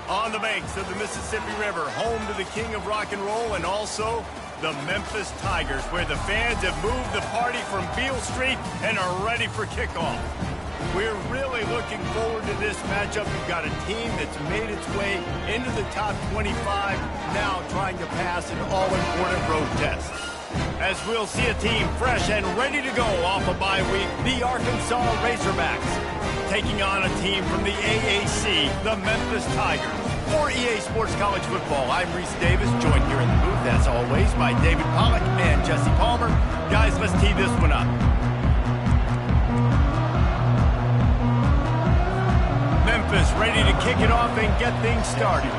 On the banks of the Mississippi River, home to the king of rock and roll and also the Memphis Tigers, where the fans have moved the party from Beale Street and are ready for kickoff. We're really looking forward to this matchup. We've got a team that's made its way into the top 25, now trying to pass an all-important road test. As we'll see a team fresh and ready to go off a bye week, the Arkansas Razorbacks, taking on a team from the AAC, the Memphis Tigers. For EA Sports College Football, I'm Reese Davis, joined here in the booth, as always, by David Pollack and Jesse Palmer. Guys, let's tee this one up. Memphis ready to kick it off and get things started.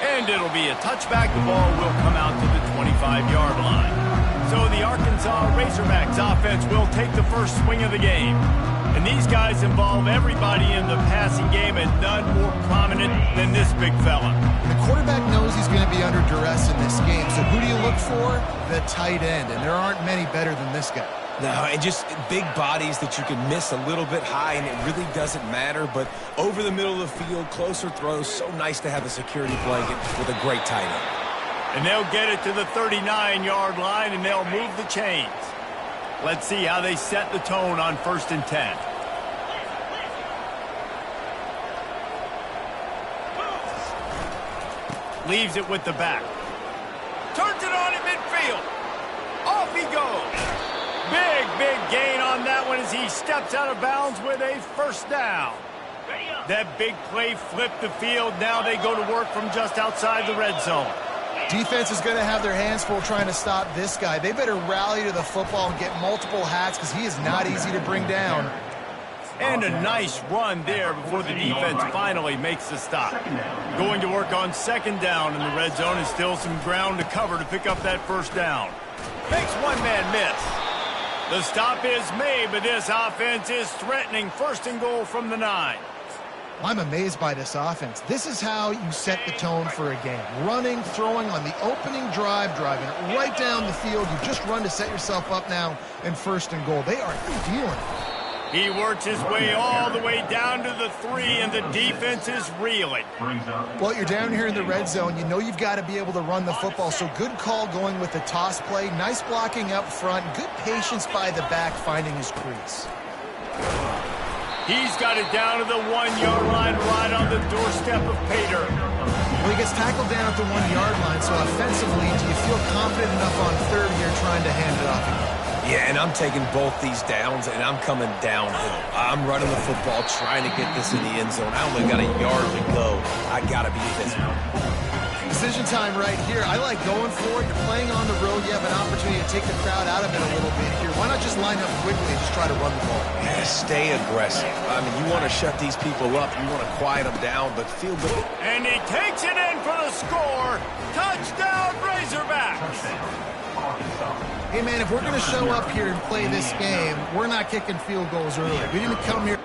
And it'll be a touchback. The ball will come out to the 25-yard line. So the Arkansas Razorbacks offense will take the first swing of the game. And these guys involve everybody in the passing game, and none more prominent than this big fella. The quarterback knows he's going to be under duress in this game. So who do you look for? The tight end. And there aren't many better than this guy. No, and just big bodies that you can miss a little bit high, and it really doesn't matter. But over the middle of the field, closer throws, so nice to have a security blanket with a great tight end. And they'll get it to the 39-yard line, and they'll move the chains. Let's see how they set the tone on 1st and 10. Leaves it with the back. Turns it on in midfield. Off he goes. Big gain on that one as he steps out of bounds with a first down. That big play flipped the field. Now they go to work from just outside the red zone. Defense is going to have their hands full trying to stop this guy. They better rally to the football and get multiple hats because he is not easy to bring down. And a nice run there before the defense finally makes the stop. Going to work on 2nd down in the red zone, and still some ground to cover to pick up that first down. Makes one man miss. The stop is made, but this offense is threatening 1st and goal from the 9. I'm amazed by this offense. This is how you set the tone for a game. Running, throwing on the opening drive, driving it right down the field. You just run to set yourself up now in 1st and goal. They are dealing. He works his way all the way down to the 3, and the defense is reeling. Well, you're down here in the red zone. You know you've got to be able to run the football, so good call going with the toss play. Nice blocking up front. Good patience by the back finding his crease. He's got it down to the 1-yard line, right on the doorstep of Pater. Well, he gets tackled down at the 1-yard line, so offensively, do you feel confident enough on 3rd here trying to hand it off again? Yeah, and I'm taking both these downs, and I'm coming downhill. I'm running the football, trying to get this in the end zone. I only got a yard to go. I got to be physical. Decision time right here. I like going for it. You're playing on the road. You have an opportunity to take the crowd out of it a little bit here. Why not just line up quickly and just try to run the ball? Yeah, stay aggressive. I mean, you want to shut these people up. You want to quiet them down, but feel good. And he takes it in for the score. Touchdown, Razorbacks. Hey, man, if we're going to show up here and play this game, we're not kicking field goals early. We didn't come here.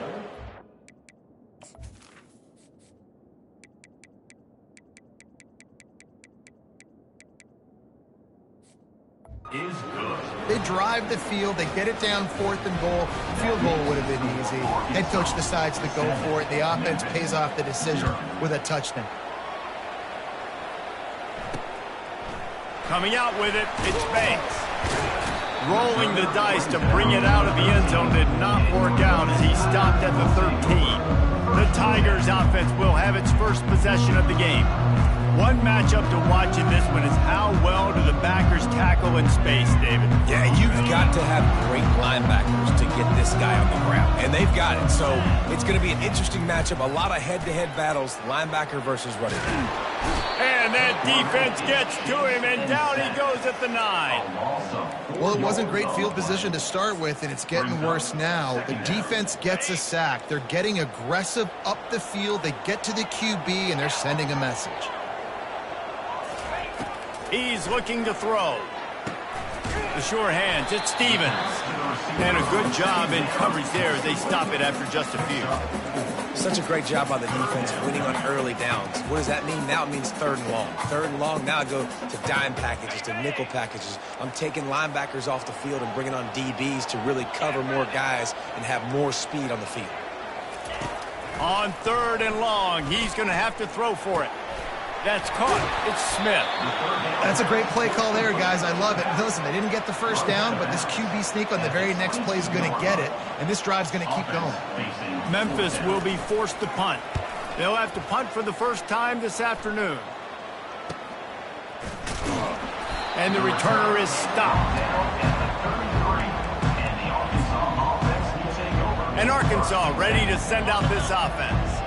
They drive the field. They get it down 4th and goal. Field goal would have been easy. Head coach decides to go for it. The offense pays off the decision with a touchdown. Coming out with it, it's Banks. Rolling the dice to bring it out of the end zone did not work out as he stopped at the 13. The Tigers offense will have its first possession of the game. One matchup to watch in this one is how well do the backers tackle in space, David? Yeah, and you've got to have great linebackers to get this guy on the ground, and they've got it. So it's going to be an interesting matchup, a lot of head-to-head battles, linebacker versus running back. And that defense gets to him, and down he goes at the 9. Well, it wasn't great field position to start with, and it's getting worse now. The defense gets a sack. They're getting aggressive up the field. They get to the QB, and they're sending a message. He's looking to throw. The sure hands, it's Stevens. And a good job in coverage there as they stop it after just a few. Such a great job by the defense winning on early downs. What does that mean? Now it means 3rd and long. 3rd and long, now I go to dime packages, to nickel packages. I'm taking linebackers off the field and bringing on DBs to really cover more guys and have more speed on the field. On 3rd and long, he's going to have to throw for it. That's caught. It's Smith. That's a great play call there, guys. I love it. Listen, they didn't get the first down, but this QB sneak on the very next play is going to get it, and this drive's going to keep going. Memphis will be forced to punt. They'll have to punt for the first time this afternoon. And the returner is stopped. And Arkansas ready to send out this offense.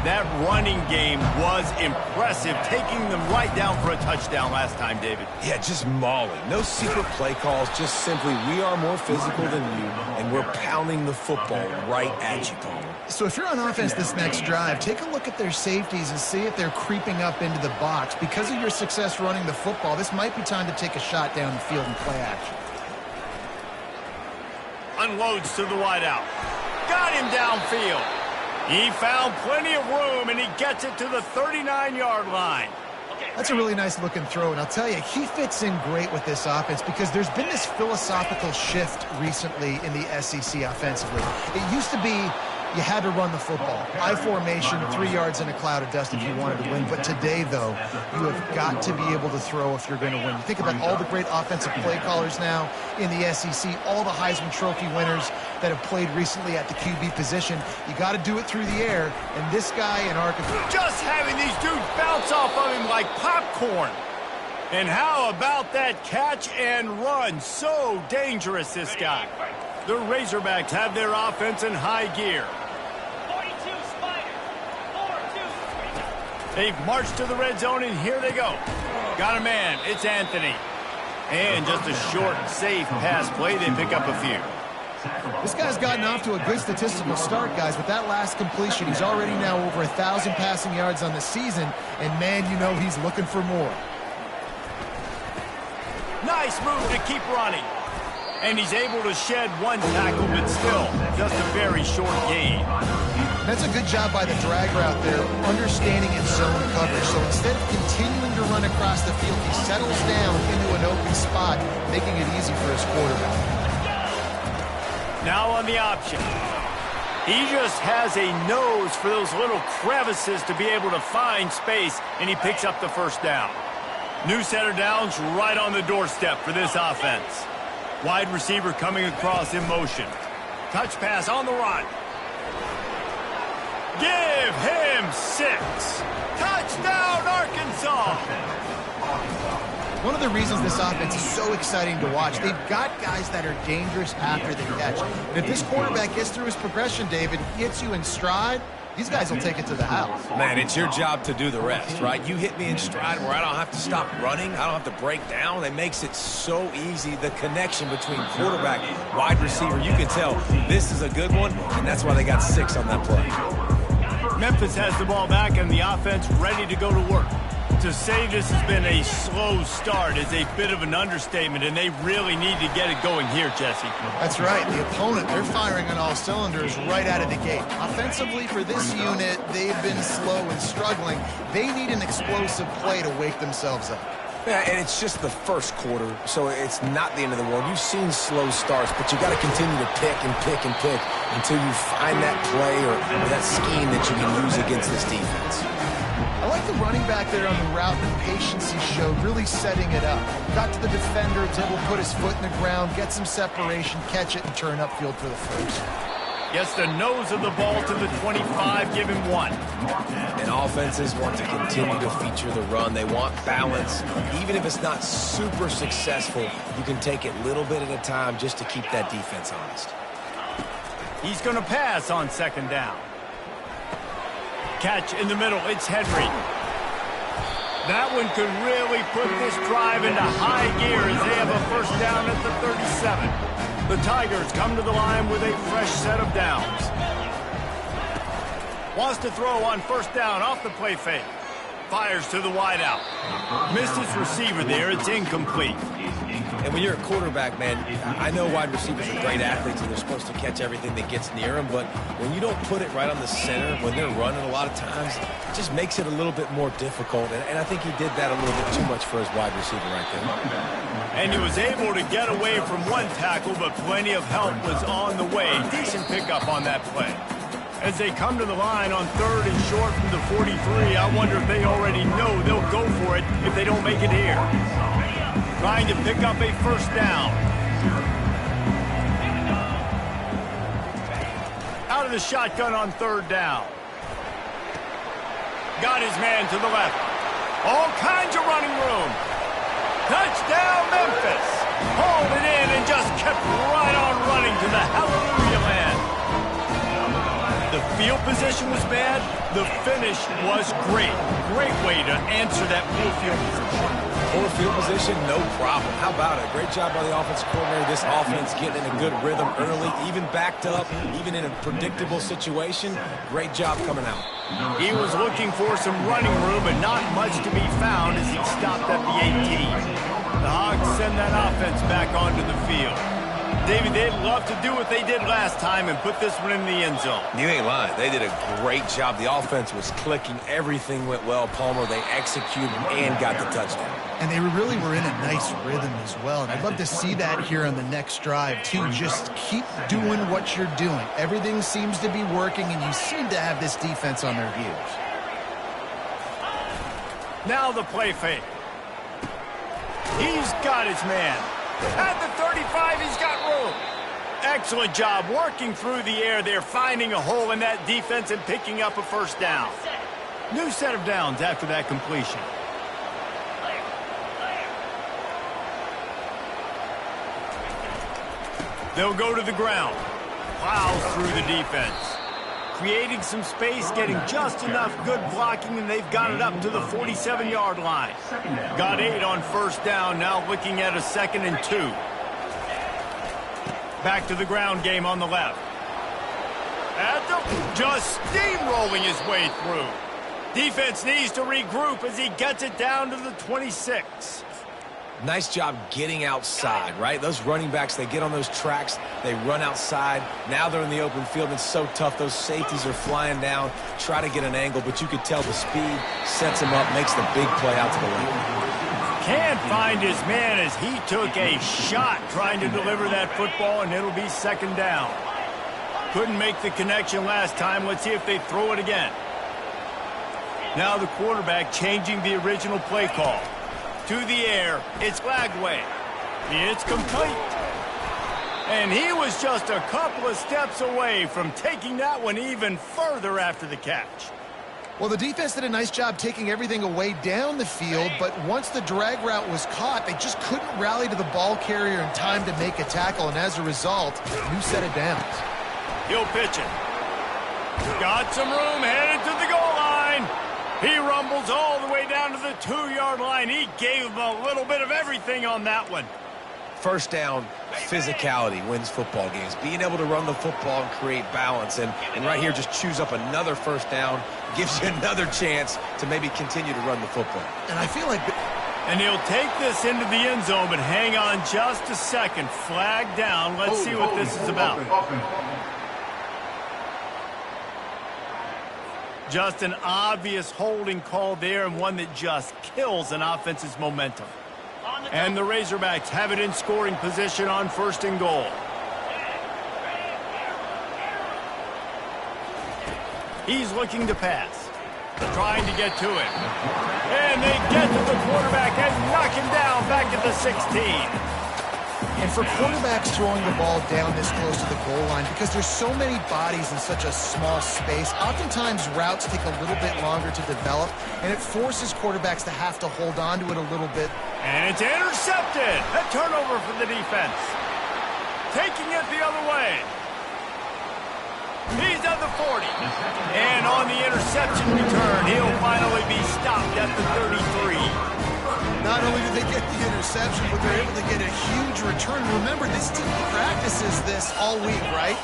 That running game was impressive, taking them right down for a touchdown last time, David. Yeah, just mauling. No secret play calls, just simply we are more physical than you, and we're pounding the football right at you, Paul. So if you're on offense this next drive, take a look at their safeties and see if they're creeping up into the box. Because of your success running the football, this might be time to take a shot down the field and play action. Unloads to the wideout. Got him downfield. He found plenty of room, and he gets it to the 39-yard line. That's a really nice looking throw, and I'll tell you, he fits in great with this offense because there's been this philosophical shift recently in the SEC offensively. It used to be you had to run the football. I formation, 3 yards in a cloud of dust if you wanted to win. But today, though, you have got to be able to throw if you're going to win. You think about all the great offensive play callers now in the SEC, all the Heisman Trophy winners that have played recently at the QB position. You got to do it through the air, and this guy in Arkansas, just having these dudes bounce off of him like popcorn. And how about that catch and run? So dangerous, this guy. The Razorbacks have their offense in high gear. They've marched to the red zone, and here they go. Got a man. It's Anthony. And just a short, safe pass play. They pick up a few. This guy's gotten off to a good statistical start, guys. With that last completion, he's already now over 1,000 passing yards on the season. And, man, you know he's looking for more. Nice move to keep running. And he's able to shed one tackle, but still just a very short gain. That's a good job by the drag route there, understanding its zone coverage. So instead of continuing to run across the field, he settles down into an open spot, making it easy for his quarterback. Now on the option. He just has a nose for those little crevices to be able to find space, and he picks up the first down. New set of downs right on the doorstep for this offense. Wide receiver coming across in motion. Touch pass on the run. Give him 6. Touchdown, Arkansas! One of the reasons this offense is so exciting to watch, they've got guys that are dangerous after the catch. And if this quarterback gets through his progression, David, hits you in stride, these guys will take it to the house. Man, it's your job to do the rest, right? You hit me in stride where I don't have to stop running. I don't have to break down. It makes it so easy. The connection between quarterback, wide receiver, you can tell this is a good one, and that's why they got 6 on that play. Memphis has the ball back and the offense ready to go to work. To say this has been a slow start is a bit of an understatement, and they really need to get it going here, Jesse. That's right. The opponent, they're firing on all cylinders right out of the gate. Offensively, for this unit, they've been slow and struggling. They need an explosive play to wake themselves up. Yeah, and it's just the first quarter, so it's not the end of the world. You've seen slow starts, but you got to continue to pick and pick and pick until you find that play or that scheme that you can use against this defense. I like the running back there on the route and the patience he showed, really setting it up. Got to the defender, was able to put his foot in the ground, get some separation, catch it, and turn upfield for the first. Gets the nose of the ball to the 25, give him 1. And offenses want to continue to feature the run. They want balance. Even if it's not super successful, you can take it little bit at a time just to keep that defense honest. He's going to pass on 2nd down. Catch in the middle, it's Henry. That one could really put this drive into high gear as they have a first down at the 37. The Tigers come to the line with a fresh set of downs. Wants to throw on 1st down off the play fake. fires to the wideout. Missed his receiver there. It's incomplete. And when you're a quarterback, man, I know wide receivers are great athletes and they're supposed to catch everything that gets near them, but when you don't put it right on the center, when they're running a lot of times, it just makes it a little bit more difficult. And I think he did that a little bit too much for his wide receiver right there. And he was able to get away from one tackle, but plenty of help was on the way. Decent pickup on that play. As they come to the line on 3rd and short from the 43, I wonder if they already know they'll go for it if they don't make it here. Trying to pick up a first down. Out of the shotgun on 3rd down. Got his man to the left. All kinds of running room. Touchdown, Memphis. Hauled it in and just kept right on running to the hallelujah land. The field position was bad. The finish was great. Great way to answer that poor field position. Poor field position, no problem. How about it? Great job by the offensive coordinator. This offense getting in a good rhythm early, even backed up, even in a predictable situation. Great job coming out. He was looking for some running room, but not much to be found as he stopped at the 18. The Hogs send that offense back onto the field. David, they'd love to do what they did last time and put this one in the end zone. You ain't lying. They did a great job. The offense was clicking. Everything went well. Palmer, they executed and got the touchdown. And they really were in a nice rhythm as well. And I'd love to see that here on the next drive, too. Just keep doing what you're doing. Everything seems to be working, and you seem to have this defense on their heels. Now the play fake. He's got his man. At the 35, he's got room. Excellent job working through the air there, finding a hole in that defense and picking up a first down. New set of downs after that completion. They'll go to the ground. Plows through the defense. Creating some space, getting just enough good blocking, and they've got it up to the 47-yard line. Got 8 on first down, now looking at a 2nd and 2. Back to the ground game on the left. Just steamrolling his way through. Defense needs to regroup as he gets it down to the 26. Nice job getting outside, right? Those running backs, they get on those tracks, they run outside. Now they're in the open field. It's so tough. Those safeties are flying down, try to get an angle, but you could tell the speed sets him up, makes the big play out to the left. Can't find his man as he took a shot trying to deliver that football, and it'll be 2nd down. Couldn't make the connection last time. Let's see if they throw it again. Now the quarterback changing the original play call. To the air, it's Lagway. It's complete. And he was just a couple of steps away from taking that one even further after the catch. Well, the defense did a nice job taking everything away down the field, but once the drag route was caught, they just couldn't rally to the ball carrier in time to make a tackle, and as a result, new set of downs. He'll pitch it. Got some room, headed to the goal line. He rumbles all the way down to the 2-yard line. He gave him a little bit of everything on that one. First down, physicality wins football games. Being able to run the football and create balance. And right here, just choose up another first down. Gives you another chance to maybe continue to run the football. And I feel like... And he'll take this into the end zone, but hang on just a second. Flag down. Let's see what this is about. Just an obvious holding call there, and one that just kills an offense's momentum. And the Razorbacks have it in scoring position on 1st and goal. He's looking to pass. Trying to get to it. And they get to the quarterback and knock him down back at the 16. And for quarterbacks throwing the ball down this close to the goal line, because there's so many bodies in such a small space, oftentimes routes take a little bit longer to develop, and it forces quarterbacks to have to hold on to it a little bit. And it's intercepted. A turnover for the defense. Taking it the other way. He's at the 40. And on the interception return, he'll finally be stopped at the 33. Not only do they get the interception, but they're able to get a huge return. Remember, this team practices this all week, right?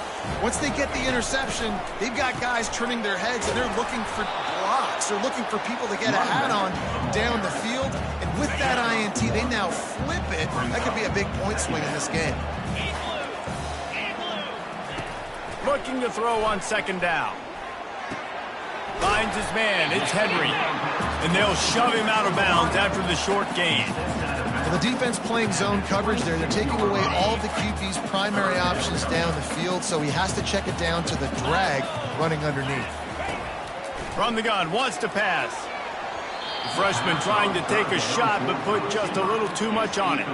Once they get the interception, they've got guys turning their heads, and they're looking for blocks. sticks. They're looking for people to get a hat on down the field. And with that INT, they now flip it. That could be a big point swing in this game. Looking to throw on second down. Finds his man. It's Henry. And they'll shove him out of bounds after the short gain. Well, the defense playing zone coverage there. They're taking away all of the QB's primary options down the field, so he has to check it down to the drag running underneath. From the gun, wants to pass. The freshman trying to take a shot, but put just a little too much on it.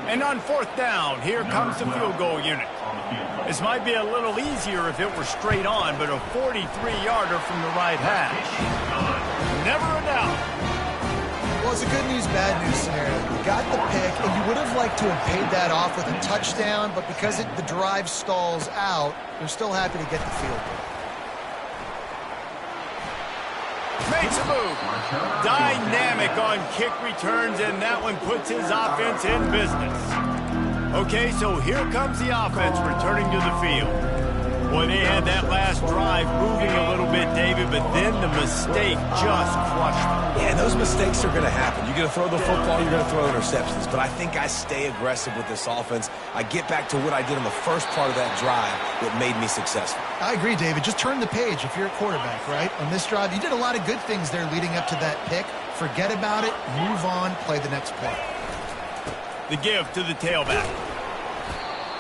And on fourth down, here comes the field goal unit. This might be a little easier if it were straight on, but a 43-yarder from the right hash. Never a doubt. Well, it's a good news, bad news scenario. You got the pick, and you would have liked to have paid that off with a touchdown, but because the drive stalls out, you're still happy to get the field goal. Makes a move. Dynamic on kick returns, and that one puts his offense in business. Okay, so here comes the offense returning to the field. Boy, they had that last drive moving a little bit, David, but then the mistake just crushed them. Yeah, those mistakes are going to happen. You're going to throw the football, you're going to throw interceptions. But I think I stay aggressive with this offense. I get back to what I did in the first part of that drive that made me successful. I agree, David. Just turn the page if you're a quarterback, right? On this drive, you did a lot of good things there leading up to that pick. Forget about it, move on, play the next play. The give to the tailback.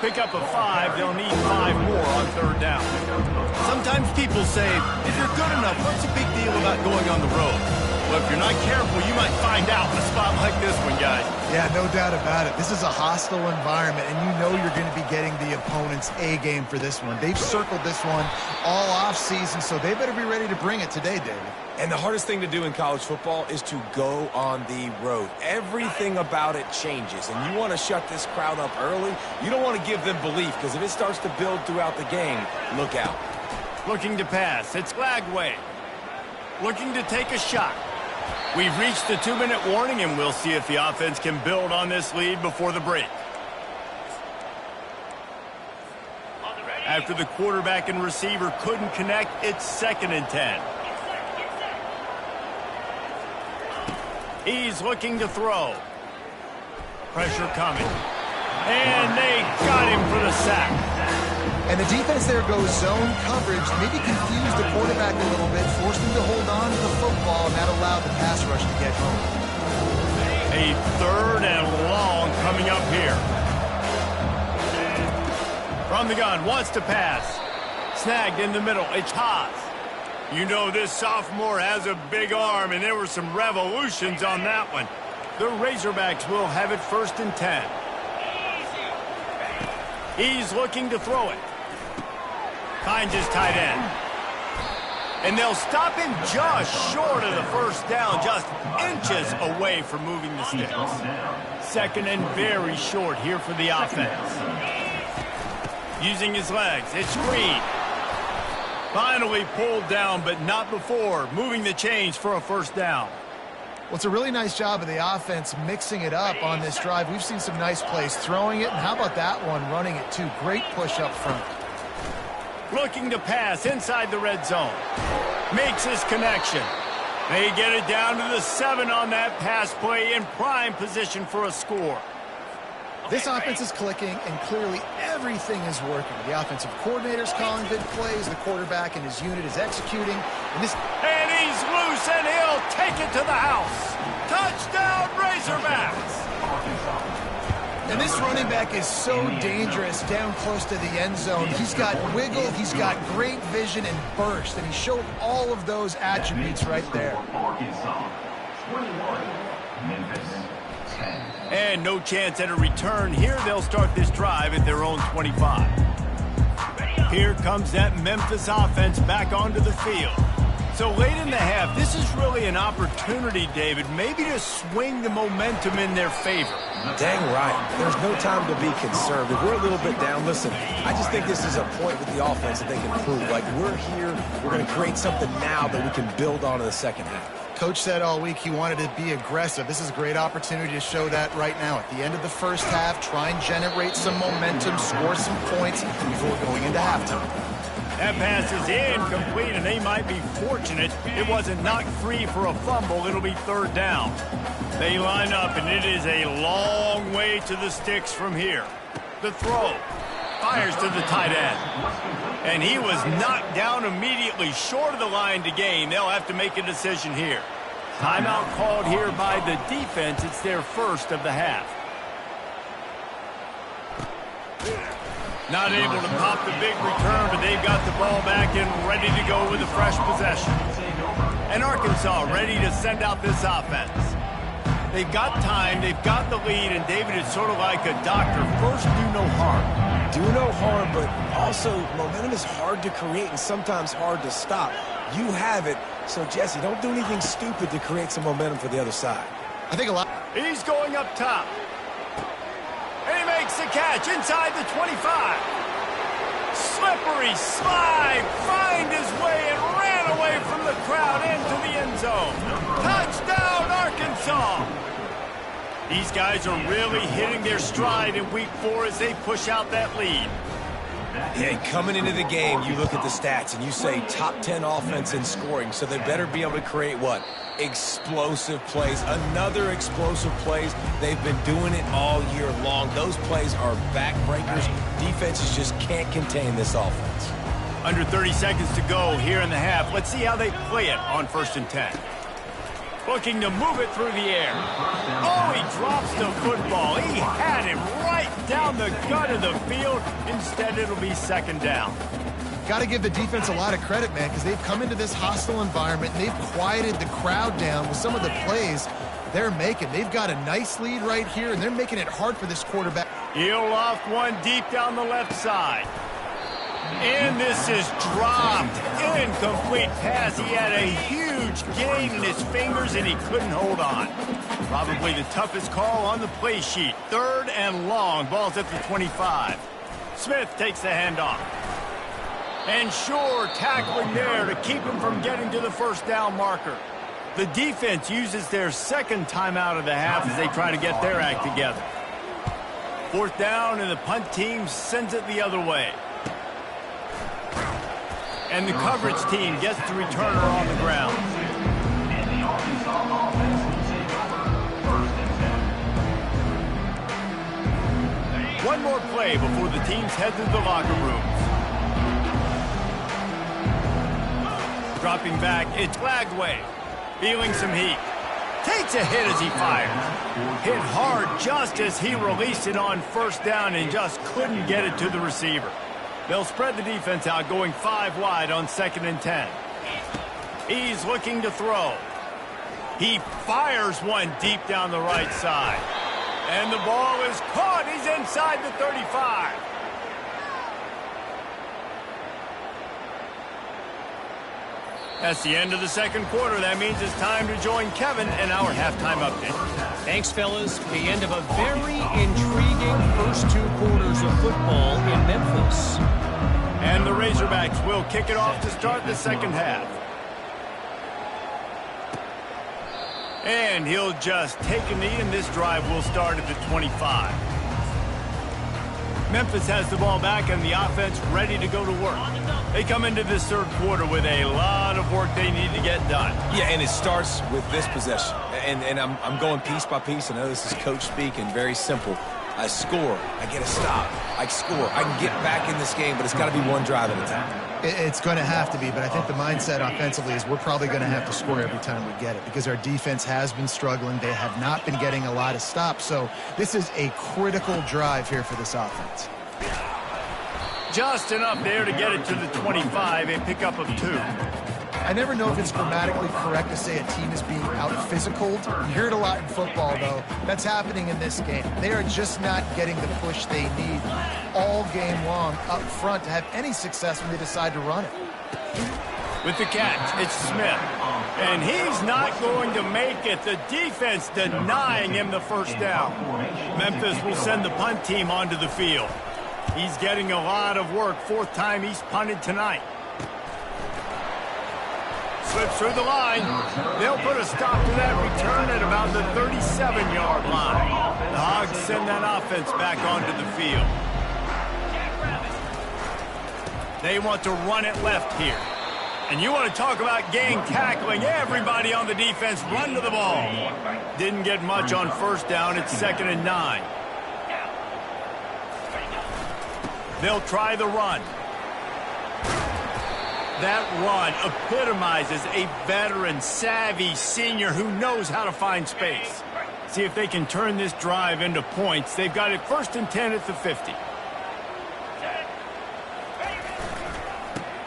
Pick up a 5, they'll need 5 more on third down. Sometimes people say, if you're good enough, what's the big deal about going on the road? Well, if you're not careful, you might find out in a spot like this one, guys. Yeah, no doubt about it. This is a hostile environment, and you know you're going to be getting the opponent's A game for this one. They've circled this one all offseason, so they better be ready to bring it today, David. And the hardest thing to do in college football is to go on the road. Everything about it changes, and you want to shut this crowd up early. You don't want to give them belief, because if it starts to build throughout the game, look out. Looking to pass. It's Lagway. Looking to take a shot. We've reached the 2-minute warning, and we'll see if the offense can build on this lead before the break. After the quarterback and receiver couldn't connect, it's 2nd and 10. He's looking to throw. Pressure coming. And they got him for the sack. And the defense there goes zone coverage, maybe confused the quarterback a little bit, forced him to hold on to the football, and that allowed the pass rush to get home. A 3rd and long coming up here. From the gun, wants to pass. Snagged in the middle, it's Hogs. You know this sophomore has a big arm, and there were some revolutions on that one. The Razorbacks will have it 1st and 10. He's looking to throw it. Finds his tight end. And they'll stop him just short of the first down, just inches away from moving the sticks. 2nd and very short here for the offense. Using his legs, it's Green. Finally pulled down, but not before moving the chains for a 1st down. Well, it's a really nice job of the offense mixing it up on this drive. We've seen some nice plays throwing it, and how about that one running it too? Great push up front. Looking to pass inside the red zone. Makes his connection. They get it down to the 7 on that pass play in prime position for a score. This offense is clicking, and clearly everything is working. The offensive coordinator's calling good plays. The quarterback and his unit is executing. And he's loose, and he'll take it to the house. Touchdown, Razorbacks! And this running back is so dangerous down close to the end zone. He's got wiggle, he's got great vision and burst, and he showed all of those attributes right there. And no chance at a return here. They'll start this drive at their own 25. Here comes that Memphis offense back onto the field. So late in the half, this is really an opportunity, David, maybe to swing the momentum in their favor. Dang right. There's no time to be concerned. If we're a little bit down, listen, I just think this is a point with the offense that they can prove. Like, we're here, we're going to create something now that we can build on in the second half. Coach said all week he wanted to be aggressive. This is a great opportunity to show that right now. At the end of the first half, try and generate some momentum, score some points before going into halftime. That pass is incomplete, and they might be fortunate it wasn't knocked free for a fumble. It'll be third down. They line up, and it is a long way to the sticks from here. The throw. Fires to the tight end. And he was knocked down immediately short of the line to gain. They'll have to make a decision here. Timeout called here by the defense. It's their first of the half. Not able to pop the big return, but they've got the ball back and ready to go with a fresh possession. And Arkansas ready to send out this offense. They've got time, they've got the lead, and David is sort of like a doctor. First, do no harm. Do no harm, but also momentum is hard to create and sometimes hard to stop. You have it, so Jesse, don't do anything stupid to create some momentum for the other side. I think a lot. He's going up top. And he makes the catch inside the 25. Slippery slide, find his way and ran away from the crowd into the end zone. Touchdown, Arkansas! These guys are really hitting their stride in week 4 as they push out that lead. Yeah, coming into the game, you look at the stats and you say top 10 offense in scoring, so they better be able to create what? Explosive plays. Another explosive plays. They've been doing it all year long. Those plays are backbreakers. Defenses just can't contain this offense. Under 30 seconds to go here in the half. Let's see how they play it on 1st and 10. Looking to move it through the air. Oh, he drops the football. He had him right down the gut of the field. Instead, it'll be 2nd down. Got to give the defense a lot of credit, man, because they've come into this hostile environment and they've quieted the crowd down with some of the plays they're making. They've got a nice lead right here, and they're making it hard for this quarterback. He'll loft one deep down the left side. And this is dropped. Incomplete pass. He had a huge gain in his fingers, and he couldn't hold on. Probably the toughest call on the play sheet. 3rd and long. Ball's at the 25. Smith takes the handoff. And sure, tackling there to keep him from getting to the 1st down marker. The defense uses their 2nd timeout of the half as they try to get their act together. 4th down, and the punt team sends it the other way. And the coverage team gets the returner on the ground. One more play before the teams head to the locker rooms. Dropping back, it's Glagway. Feeling some heat. Takes a hit as he fires. Hit hard just as he released it on 1st down and just couldn't get it to the receiver. They'll spread the defense out, going 5 wide on 2nd and 10. He's looking to throw. He fires one deep down the right side. And the ball is caught. He's inside the 35. That's the end of the 2nd quarter. That means it's time to join Kevin in our halftime update. Thanks, fellas. The end of a very intriguing first 2 quarters of football in Memphis. And the Razorbacks will kick it off to start the 2nd half. And he'll just take a knee, and this drive will start at the 25. Memphis has the ball back, and the offense ready to go to work. They come into this 3rd quarter with a lot of work they need to get done. Yeah, and it starts with this possession. And I'm going piece by piece. I know this is coach speak and very simple. I score. I get a stop. I score. I can get back in this game, but it's got to be one drive at a time. It's going to have to be, but I think the mindset offensively is we're probably going to have to score every time we get it because our defense has been struggling. They have not been getting a lot of stops, so this is a critical drive here for this offense. Just enough there to get it to the 25, a pickup of 2. I never know if it's grammatically correct to say a team is being out-physicaled. You hear it a lot in football, though. That's happening in this game. They are just not getting the push they need all game long up front to have any success when they decide to run it. With the catch, it's Smith. And he's not going to make it. The defense denying him the 1st down. Memphis will send the punt team onto the field. He's getting a lot of work. 4th time he's punted tonight. Slips through the line. They'll put a stop to that return at about the 37-yard line. The Hogs send that offense back onto the field. They want to run it left here. And you want to talk about gang tackling. Everybody on the defense run to the ball. Didn't get much on first down. It's 2nd and 9. They'll try the run. That run epitomizes a veteran, savvy senior who knows how to find space. See if they can turn this drive into points. They've got it 1st and 10 at the 50.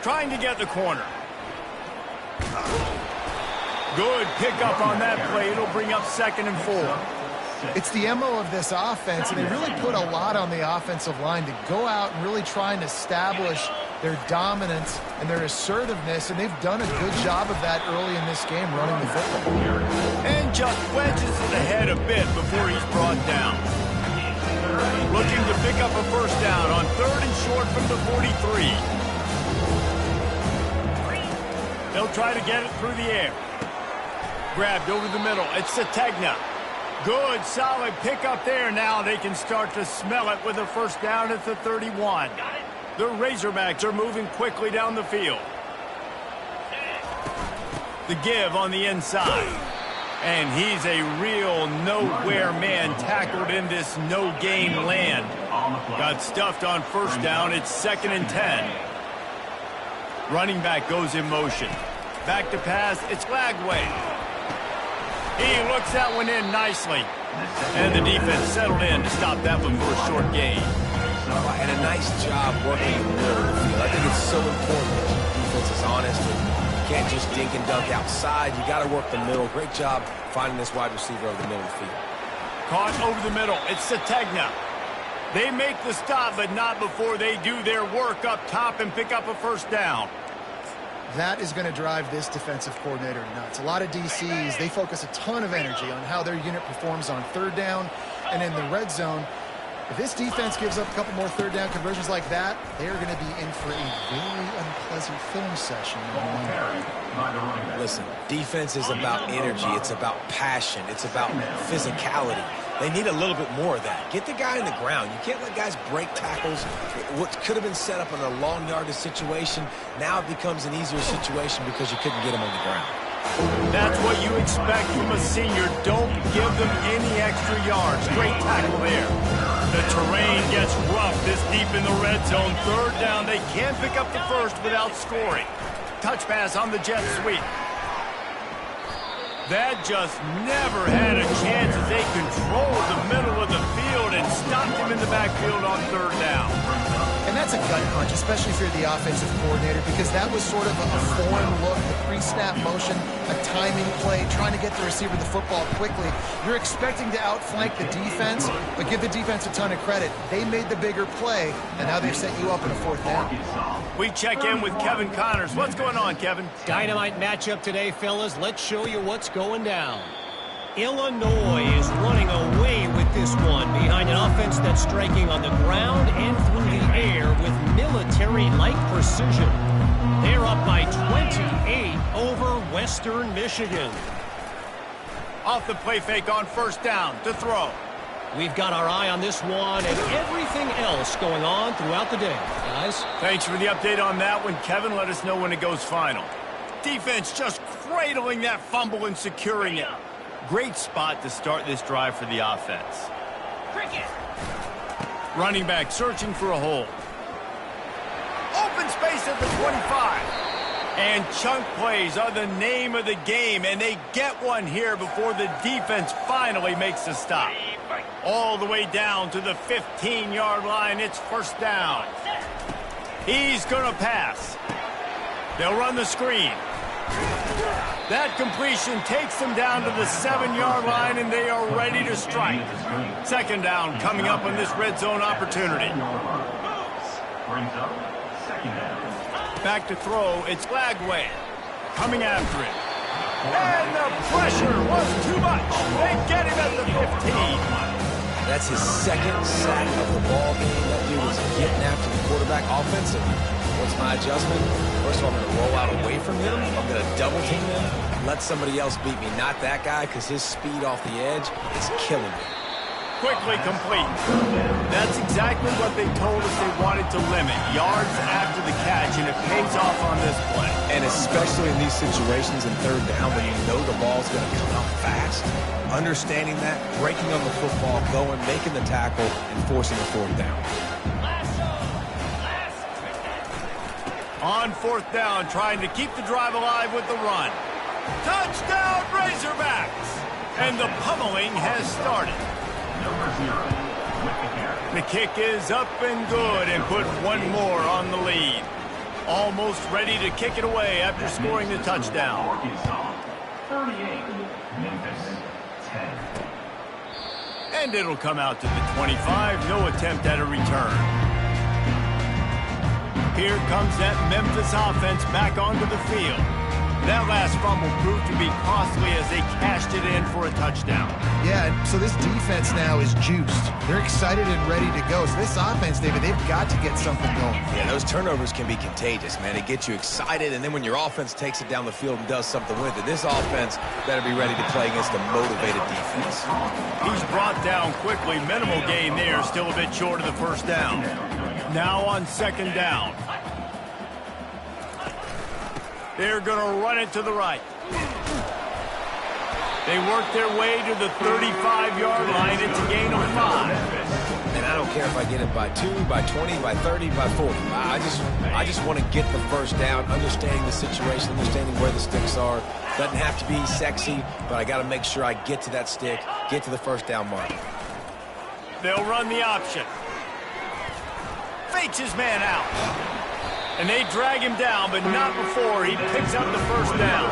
Trying to get the corner. Good pickup on that play. It'll bring up 2nd and 4. It's the MO of this offense, and they really put a lot on the offensive line to go out and really try and establish their dominance and their assertiveness, and they've done a good job of that early in this game, running the football. And just wedges it ahead a bit before he's brought down. Looking to pick up a 1st down on 3rd and short from the 43. They'll try to get it through the air. Grabbed over the middle. It's Sategna. Good, solid pickup there. Now they can start to smell it with a 1st down at the 31. The Razorbacks are moving quickly down the field. The give on the inside. And he's a real nowhere man tackled in this no-game land. Got stuffed on 1st down. It's 2nd and 10. Running back goes in motion. Back to pass. It's Lagway. He looks that one in nicely. And the defense settled in to stop that one for a short gain. And a nice job working in the middle of the field. I think it's so important that the defense is honest. And you can't just dink and dunk outside. You got to work the middle. Great job finding this wide receiver over the middle of the field. Caught over the middle. It's Sategna. They make the stop, but not before they do their work up top and pick up a 1st down. That is going to drive this defensive coordinator nuts. A lot of DCs, they focus a ton of energy on how their unit performs on 3rd down and in the red zone. If this defense gives up a couple more 3rd down conversions like that, they're going to be in for a very unpleasant film session on Monday. Listen, defense is about energy. It's about passion. It's about physicality. They need a little bit more of that. Get the guy in the ground. You can't let guys break tackles. What could have been set up in a long yardage situation, now it becomes an easier situation because you couldn't get him on the ground. That's what you expect from a senior. Don't give them any extra yards. Great tackle there. The terrain gets rough this deep in the red zone. 3rd down. They can't pick up the 1st without scoring. Touch pass on the jet sweep. That just never had a chance as they controlled the middle of the field and stopped him in the backfield on 3rd down. And that's a gut punch, especially if you're the offensive coordinator, because that was sort of a foreign look, the pre-snap motion, a timing play, trying to get the receiver the football quickly. You're expecting to outflank the defense, but give the defense a ton of credit. They made the bigger play, and now they've set you up in a 4th down. We check in with Kevin Connors. What's going on, Kevin? Dynamite matchup today, fellas. Let's show you what's going down. Illinois is running away with this one behind an offense that's striking on the ground and through the air with military-like precision. They're up by 28 over Western Michigan. Off the play fake on 1st down to throw. We've got our eye on this one and everything else going on throughout the day. Guys? Thanks for the update on that one, Kevin. Let us know when it goes final. Defense just cradling that fumble and securing it. Great spot to start this drive for the offense. Running back searching for a hole. Open space at the 25. And chunk plays are the name of the game, and they get one here before the defense finally makes a stop. All the way down to the 15-yard line. It's 1st down. He's going to pass. They'll run the screen. That completion takes them down to the 7-yard line, and they are ready to strike. 2nd down coming up on this red zone opportunity. Back to throw. It's Lagway coming after it. And the pressure was too much. They get him at the 15. That's his 2nd sack of the ball game. That dude is getting after the quarterback offensively. What's my adjustment? First of all, I'm going to roll out away from him. I'm going to double team him. Let somebody else beat me, not that guy, because his speed off the edge is killing me. quickly complete. That's exactly what they told us they wanted to limit. Yards after the catch, and it pays off on this play. And especially in these situations in third down when you know the ball's going to come out fast. Understanding that, breaking on the football, going, making the tackle, and forcing the fourth down. On fourth down, trying to keep the drive alive with the run. Touchdown, Razorbacks! And the pummeling has started. The kick is up and good and put one more on the lead. Almost ready to kick it away after scoring the touchdown. 38, Memphis 10. And it'll come out to the 25. No attempt at a return. Here comes that Memphis offense back onto the field. That last fumble proved to be costly as they cashed it in for a touchdown. Yeah, so this defense now is juiced. They're excited and ready to go. So this offense, David, they've got to get something going. Yeah, those turnovers can be contagious, man. It gets you excited, and then when your offense takes it down the field and does something with it, this offense better be ready to play against a motivated defense. He's brought down quickly. Minimal gain there, still a bit short of the first down. Now on second down. They're going to run it to the right. They work their way to the 35-yard line. It's a gain of 5. And I don't care if I get it by 2, by 20, by 30, by 40. I just want to get the first down, understanding the situation, understanding where the sticks are. Doesn't have to be sexy, but I got to make sure I get to that stick, get to the first down mark. They'll run the option. Fakes his man out. And they drag him down, but not before he picks up the first down.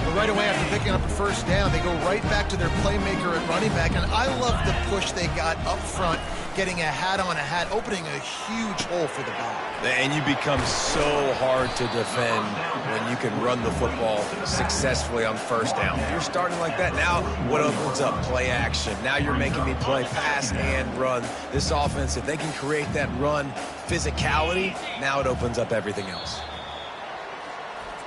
But right away after picking up the first down, they go right back to their playmaker at running back. And I love the push they got up front, getting a hat on a hat, opening a huge hole for the back. And you become so hard to defend when you can run the football successfully on first down. If you're starting like that, now what opens up? Play action. Now you're making me play pass and run. This offense, if they can create that run physicality, now it opens up everything else.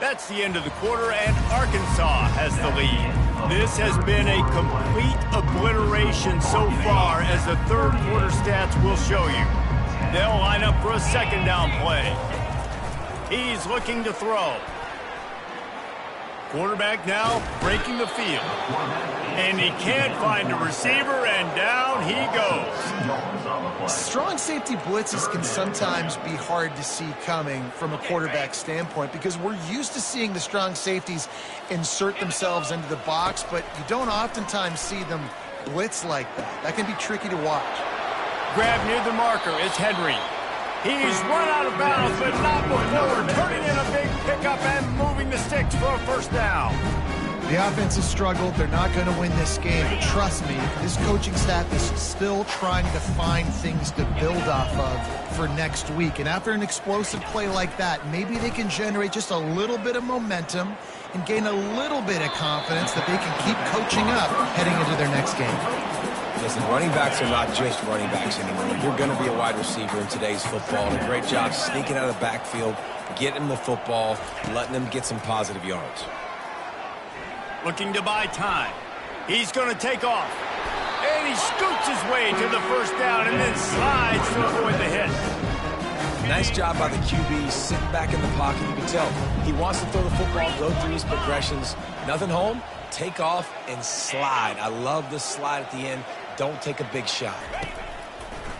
That's the end of the quarter, and Arkansas has the lead. This has been a complete obliteration so far, as the third quarter stats will show you. They'll line up for a second down play. He's looking to throw. Quarterback now breaking the field. And he can't find a receiver, and down he goes. Strong safety blitzes can sometimes be hard to see coming from a quarterback standpoint because we're used to seeing the strong safeties insert themselves into the box, but you don't oftentimes see them blitz like that. That can be tricky to watch. Grab near the marker. It's Henry. He's run out of bounds, but not before turning in a big pickup and moving the sticks for a first down. The offense has struggled. They're not going to win this game. But trust me, this coaching staff is still trying to find things to build off of for next week. And after an explosive play like that, maybe they can generate just a little bit of momentum and gain a little bit of confidence that they can keep coaching up heading into their next game. Listen, running backs are not just running backs anymore. You're going to be a wide receiver in today's football. And a great job sneaking out of the backfield, getting them the football, letting them get some positive yards. Looking to buy time. He's going to take off. And he scoots his way to the first down and then slides to avoid the hit. Nice job by the QB, sitting back in the pocket. You can tell he wants to throw the football, go through his progressions. Nothing home, take off and slide. I love the slide at the end. Don't take a big shot.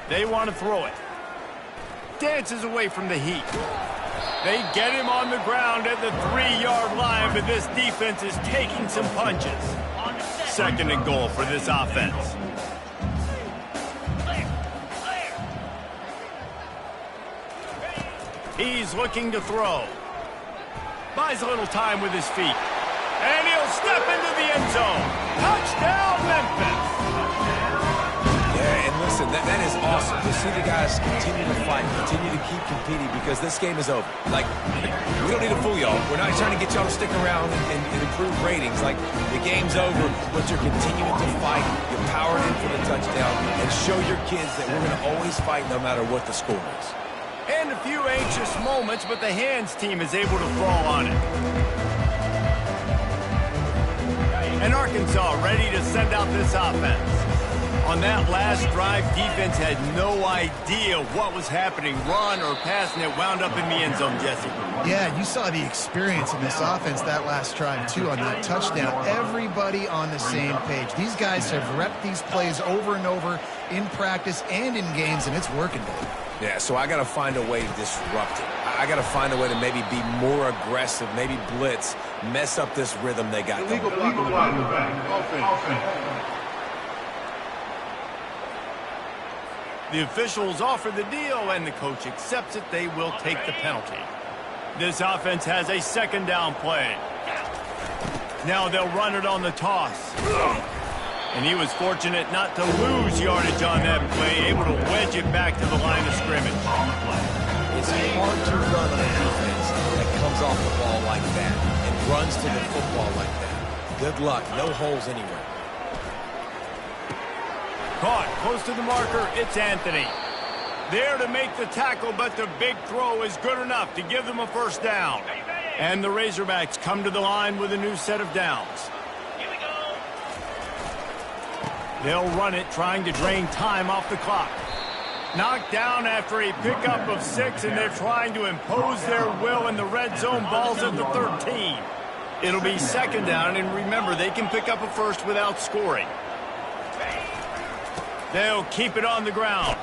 They want to throw it. Dances away from the heat. They get him on the ground at the 3-yard line, but this defense is taking some punches. Second and goal for this offense. He's looking to throw. Buys a little time with his feet. And he'll step into the end zone. Touchdown, Memphis. Yeah, and listen, that is awesome to see the guys continue to fight, continue to keep competing, because this game is over. Like, we don't need to fool y'all. We're not trying to get y'all to stick around and improve ratings. Like, the game's over, but you're continuing to fight. You're powered in for the touchdown, and show your kids that we're going to always fight no matter what the score is. And a few anxious moments, but the hands team is able to fall on it. And Arkansas ready to send out this offense. On that last drive, defense had no idea what was happening, run or pass, and it wound up in the end zone, Jesse. Yeah, you saw the experience in this offense that last drive, too, on that touchdown. Everybody on the same page. These guys have repped these plays over and over in practice and in games, and it's working, Dave. Yeah, so I got to find a way to disrupt it. I got to find a way to maybe be more aggressive, maybe blitz, mess up this rhythm they got going. The officials offer the deal, and the coach accepts it. They will take the penalty. This offense has a second down play. Now they'll run it on the toss. And he was fortunate not to lose yardage on that play, able to wedge it back to the line of scrimmage. It's hard to run on a defense that comes off the ball like that and runs to the football like that. Good luck. No holes anywhere. Caught close to the marker. It's Anthony. There to make the tackle, but the big throw is good enough to give them a first down. And the Razorbacks come to the line with a new set of downs. They'll run it, trying to drain time off the clock. Knocked down after a pickup of 6, and they're trying to impose their will in the red zone. Ball's at the 13. It'll be second down, and remember, they can pick up a first without scoring. They'll keep it on the ground,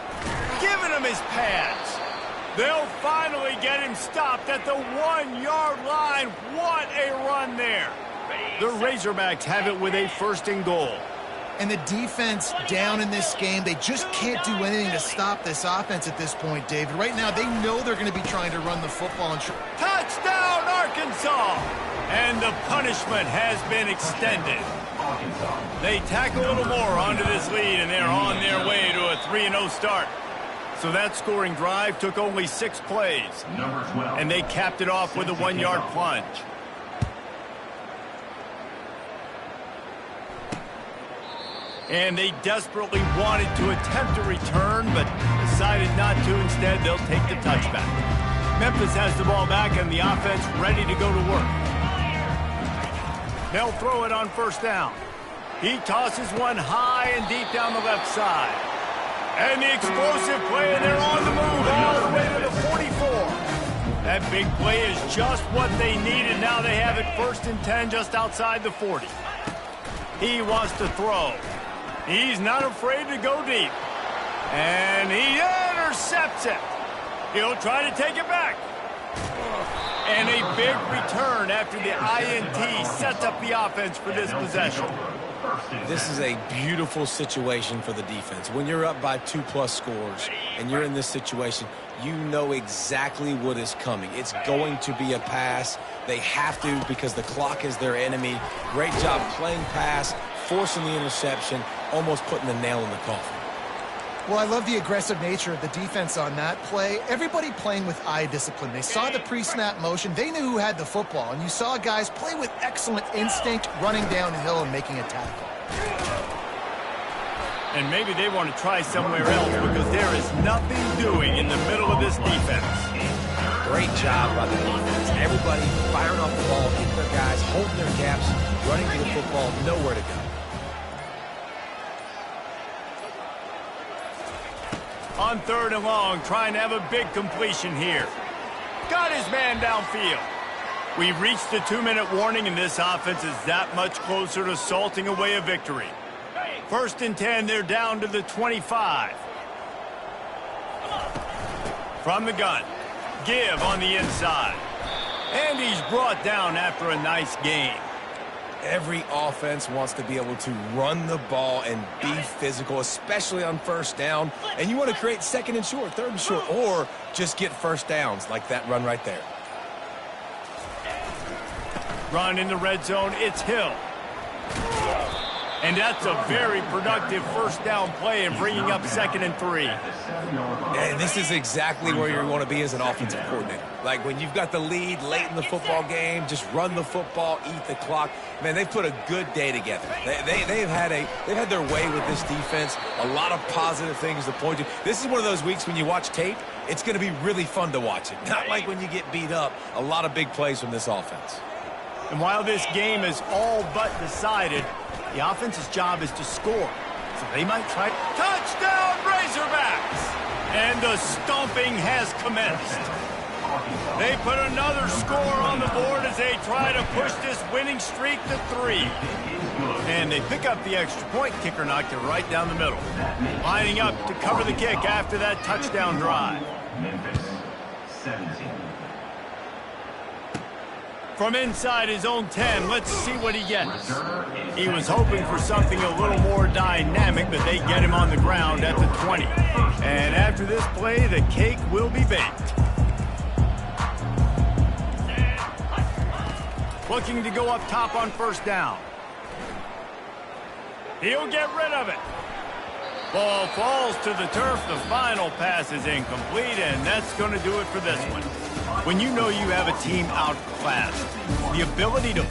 giving him his pads. They'll finally get him stopped at the 1-yard line. What a run there. The Razorbacks have it with a first and goal. And the defense down in this game, they just can't do anything to stop this offense at this point, David. Right now, they know they're going to be trying to run the football. Touchdown, Arkansas! And the punishment has been extended. They tack a little more onto this lead, and they're on their way to a 3-0 start. So that scoring drive took only 6 plays. And they capped it off with a 1-yard plunge. And they desperately wanted to attempt a return, but decided not to. Instead, they'll take the touchback. Memphis has the ball back, and the offense ready to go to work. They'll throw it on first down. He tosses one high and deep down the left side. And the explosive play, and they're on the move all the way to the 44. That big play is just what they needed. Now they have it 1st and 10 just outside the 40. He wants to throw. He's not afraid to go deep. And he intercepts it. He'll try to take it back. And a big return after the INT sets up the offense for this possession. This is a beautiful situation for the defense. When you're up by 2+ scores and you're in this situation, you know exactly what is coming. It's going to be a pass. They have to because the clock is their enemy. Great job playing pass, forcing the interception, almost putting the nail in the coffin. Well, I love the aggressive nature of the defense on that play. Everybody playing with eye discipline. They saw the pre-snap motion. They knew who had the football. And you saw guys play with excellent instinct, running downhill and making a tackle. And maybe they want to try somewhere else because there is nothing doing in the middle of this defense. Great job by the defense. Everybody firing off the ball, hitting their guys, holding their gaps, running to the football, nowhere to go. On 3rd and long, trying to have a big completion here. Got his man downfield. We've reached the 2-minute warning, and this offense is that much closer to salting away a victory. 1st and 10, they're down to the 25. From the gun, give on the inside. And he's brought down after a nice game. Every offense wants to be able to run the ball and be physical, especially on 1st down. And you want to create 2nd and short, 3rd and short, or just get first downs like that run right there. Run in the red zone, it's Hill. And that's a very productive 1st down play and bringing up 2nd and 3. And this is exactly where you want to be as an offensive coordinator. Like when you've got the lead late in the football game, just run the football, eat the clock. Man, they've put a good day together. They've had their way with this defense. A lot of positive things to point to. This is one of those weeks when you watch tape, it's going to be really fun to watch it. Not like when you get beat up. A lot of big plays from this offense. And while this game is all but decided, the offense's job is to score. So they might try. Touchdown, Razorbacks! And the stomping has commenced. They put another score on the board as they try to push this winning streak to 3. And they pick up the extra point. Kicker knocked it right down the middle. Lining up to cover the kick after that touchdown drive. Memphis 17. From inside his own 10, let's see what he gets. He was hoping for something a little more dynamic, but they get him on the ground at the 20. And after this play, the cake will be baked. Looking to go up top on first down. He'll get rid of it. Ball falls to the turf. The final pass is incomplete, and that's going to do it for this one. When you know you have a team outclassed, the ability to